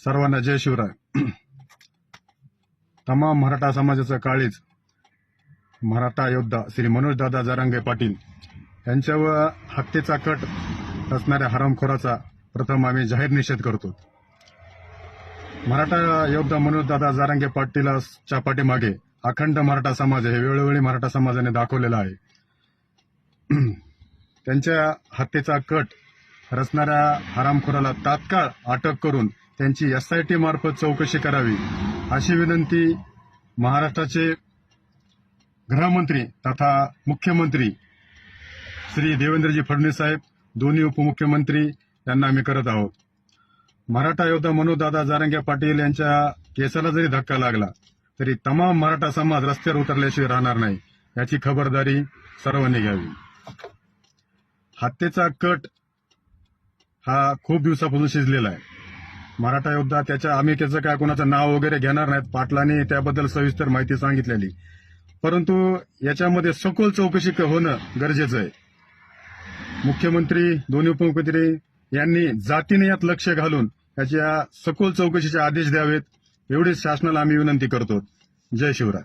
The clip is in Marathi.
सर्वांना जय शिवराय. तमाम मराठा समाजाचा काळीज मराठा योद्धा श्री मनोजदादा जरांगे पाटील यांच्यावर हत्येचा कट रचणाऱ्या हरामखोराचा प्रथम आम्ही जाहीर निषेध करतो. मराठा योद्धा मनोजदादा जरांगे पाटीलच्या पाठीमागे अखंड मराठा समाज हे वेळोवेळी मराठा समाजाने दाखवलेला आहे. त्यांच्या हत्येचा कट रचणाऱ्या हरामखोराला तात्काळ अटक करून त्यांची SIT मार्फत चौकशी करावी अशी विनंती महाराष्ट्राचे गृहमंत्री तथा मुख्यमंत्री श्री देवेंद्रजी फडणवीस साहेब, दोन्ही उपमुख्यमंत्री यांना आम्ही करत आहोत. मराठा योद्धा मनोजदादा जरांगे पाटील यांच्या केसाला जरी धक्का लागला तरी तमाम मराठा समाज रस्त्यावर उतरल्याशिवाय राहणार नाही, याची खबरदारी सर्वांनी घ्यावी. हत्येचा कट हा खूप दिवसापासून शिजलेला आहे. मराठा योद्धा आम्ही त्याचं काय कोणाचं नाव वगैरे घेणार नाहीत, पाटलांनी त्याबद्दल सविस्तर माहिती सांगितलेली, परंतु याच्यामध्ये सखोल चौकशी होणं गरजेचं आहे. मुख्यमंत्री, दोन्ही उपमुख्यमंत्री यांनी जातीने यात लक्ष घालून याच्या सखोल चौकशीचे आदेश द्यावेत, एवढीच शासनाला आम्ही विनंती करतो. जय शिवराय.